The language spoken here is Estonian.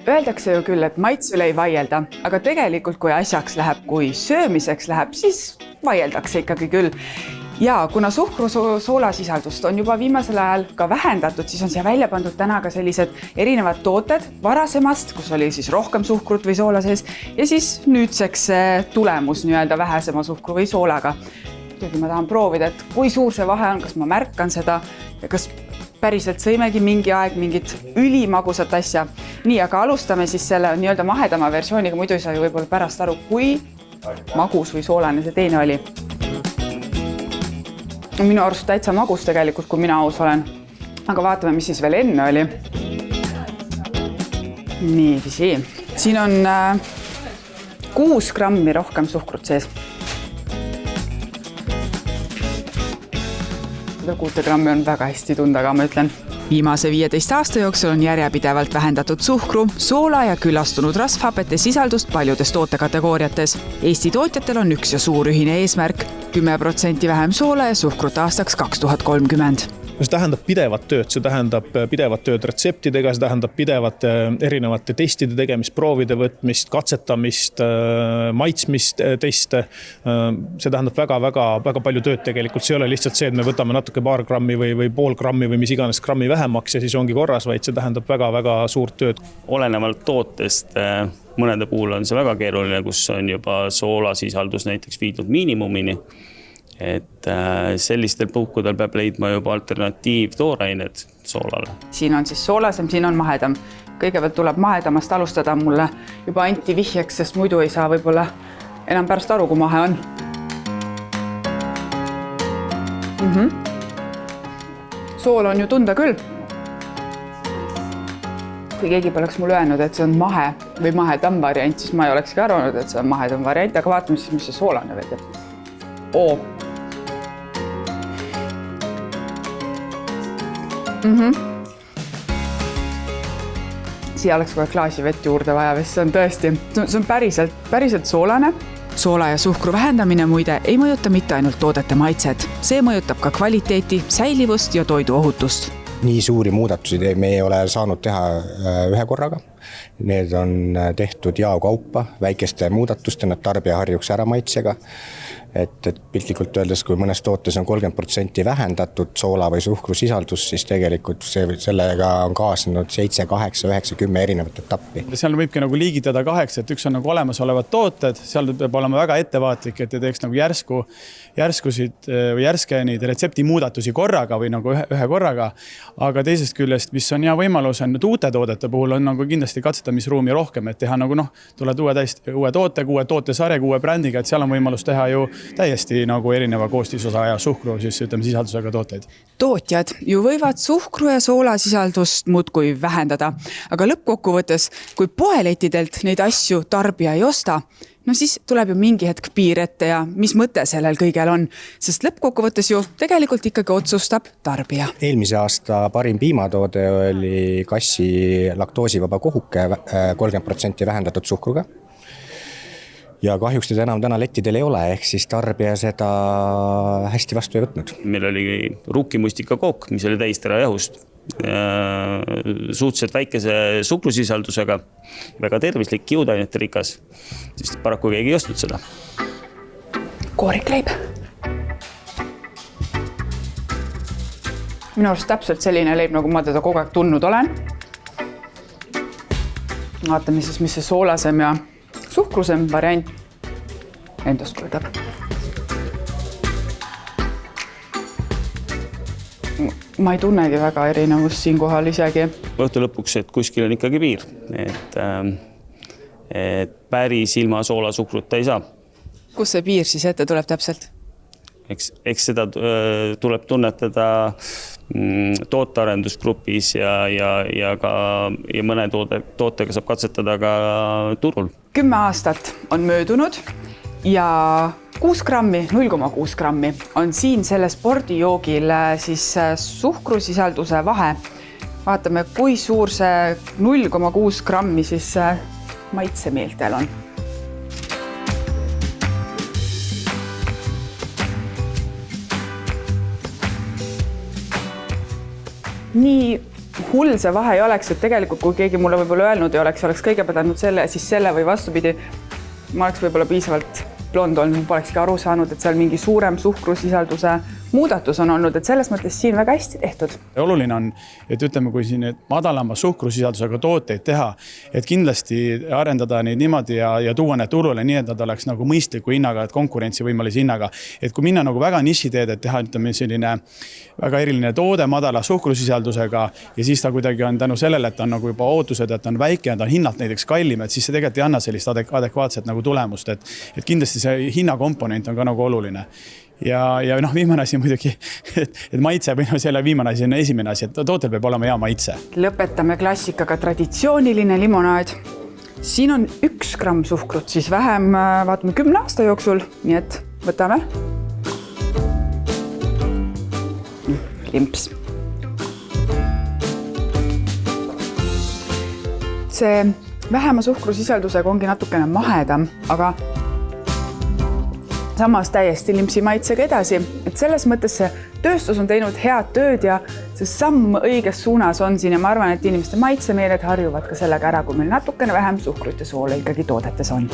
Öeldakse ju küll, et maitse üle ei vaielda, aga tegelikult kui asjaks läheb, kui söömiseks läheb, siis vaieldakse ikkagi küll. Ja kuna suhkrusoolasisaldust on juba viimasel ajal ka vähendatud, siis on siia välja pandud täna ka sellised erinevad tooted varasemast, kus oli siis rohkem suhkrut või soola sees ja siis nüüdseks tulemus nii-öelda vähesema suhkru või soolaga. Muidugi ma tahan proovida, et kui suur see vahe on, kas ma märkan seda ja kas päriselt sõimegi mingi aeg mingit ülimagusat asja. Nii, aga alustame siis selle nii-öelda mahedama versiooniga, muidu ei saa ju võib-olla pärast aru, kui magus või soolane see teine oli. Minu arust täitsa magus tegelikult, kui mina aus olen. Aga vaatame, mis siis veel enne oli. Niiviisi. Siin on 6 grammi rohkem suhkrut sees. 6 grammi on väga hästi tunda, aga ma ütlen. Viimase 15 aasta jooksul on järjepidevalt vähendatud suhkru, soola ja küllastunud rasvhapete sisaldust paljudes tootekategooriates. Eesti tootjatel on üks ja suur ühine eesmärk, 10% vähem soola ja suhkrut aastaks 2030. See tähendab pidevat tööd, see tähendab pidevat tööd retseptidega, see tähendab pidevat erinevate testide tegemist, proovide võtmist, katsetamist, maitsmist teste. See tähendab väga palju tööd tegelikult. See ei ole lihtsalt see, et me võtame natuke paar grammi või pool grammi või mis iganes grammi vähemaks ja siis ongi korras, vaid see tähendab väga suurt tööd. Olenevalt tootest mõnede puhul on see väga keeruline, kus on juba soolasisaldus näiteks viidud miinimumini. Et sellistel puhkudel peab leidma juba alternatiiv toorained soolale. Siin on siis soolasem, siin on mahedam. Kõigepealt tuleb mahedamast alustada, mulle juba anti vihjeks, sest muidu ei saa võib-olla enam pärast aru, kui mahe on. Sool on ju tunda küll. Kui keegi poleks mulle öelnud, et see on mahe või mahedam variant, siis ma ei olekski arvanud, et see on mahedam variant, aga vaatame siis, mis see soolane veel teeb. Siia oleks kohe klaasi vett juurde vaja, see on tõesti, see on päriselt soolane. Soola ja suhkru vähendamine muide ei mõjuta mitte ainult toodete maitset, see mõjutab ka kvaliteeti, säilivust ja toiduohutust. Nii suuri muudatusi me ei ole saanud teha ühe korraga. Need on tehtud jaokaupa, väikeste muudatustena, tarbija harjuks ära maitsega. Et piltlikult öeldes, kui mõnes tootes on 30% vähendatud soola või suhkrusisaldus, siis tegelikult sellega on kaasnud 7, 8, 9, 10 erinevat etappi. Seal võibki nagu liigitada 8, et üks on nagu olemasolevad tooted, seal peab olema väga ettevaatlik, et te teeks nagu järske neid retsepti muudatusi korraga või nagu ühe korraga. Aga teisest küljest, mis on hea võimalus, on uute toodete puhul on nagu kindlasti katsetamisruumi rohkem, et teha nagu tuled uue tootesarjaga, uue brändiga, et seal on võimalus teha ju täiesti nagu erineva koostisosa ja suhkru sisaldusega tooteid. Tootjad ju võivad suhkru ja soola sisaldust muudkui vähendada, aga lõppkokkuvõttes, kui poelettidelt neid asju tarbija ei osta, no siis tuleb ju mingi hetk piir ette ja mis mõte sellel kõigel on, sest lõppkokkuvõttes ju tegelikult ikkagi otsustab tarbija. Eelmise aasta parim piimatoode oli kassi laktoosivaba kohuke 30% vähendatud suhkruga. Ja kahjuks teda enam täna lettidel ei ole, ehk siis tarbija seda hästi vastu ei võtnud. Meil oli ruukimustika kook, mis oli täisterajahust. Suhteliselt väikese suhkrusisaldusega, väga tervislik, kiudainete rikas, sest paraku keegi ei ostnud seda. Koorikleib. Minu arust täpselt selline leib, nagu ma teda kogu aeg tundnud olen. Vaatame siis, mis see soolasem ja suhkrusem variant endast kujudab. Ma ei tunnegi väga erinevust siin kohal isegi. Õhtu lõpuks, et kuskil on ikkagi piir, et päris ilma soola suhkruta ei saa. Kus see piir siis ette tuleb täpselt? Eks seda tuleb tunnetada tootearendusgrupis ja mõne tootega saab katsetada ka turul. 10 aastat on möödunud ja 6 grammi, 0,6 grammi on siin selle spordijoogil siis suhkrusisalduse vahe. Vaatame, kui suur see 0,6 grammi siis maitsemeeltel on. Nii hull see vahe ei oleks, et tegelikult kui keegi mulle võib-olla öelnud ei oleks kõigepealt andnud selle, siis selle või vastupidi, ma oleks võib-olla piisavalt blond olnud, ma polekski aru saanud, et seal mingi suurem suhkrusisalduse muudatus on olnud, et selles mõttes siin väga hästi tehtud. Oluline on, et ütleme, kui siin madalama suhkrusisaldusega tooteid teha, et kindlasti arendada neid niimoodi ja tuua need turule nii, et nad oleks nagu mõistliku hinnaga, et konkurentsivõimelise hinnaga. Et kui minna nagu väga nišiteed, et teha ütleme selline väga eriline toode madala suhkrusisaldusega ja siis ta kuidagi on tänu sellele, et on nagu juba ootused, et on väike ja ta on hinnalt näiteks kallim, et siis see tegelikult ei anna sellist adekvaatset nagu tulemust, et kindlasti see hinnakomponent on ka nagu oluline. Ja viimane asi muidugi, et maitse või selle viimane asi on esimene asi, et tootel peab olema hea maitse. Lõpetame klassikaga traditsiooniline limonaad. Siin on 1 gramm suhkrut, siis vähem vaatame 10 aasta jooksul, nii et võtame. Limps. See vähema suhkrusisaldusega ongi natukene mahedam, aga samas täiesti limpsi maitsega edasi, et selles mõttes see tööstus on teinud head tööd ja see samm õiges suunas on siin ja ma arvan, et inimeste maitsemeeled harjuvad ka sellega ära, kui meil natukene vähem suhkrut ja soola ikkagi toodetes on.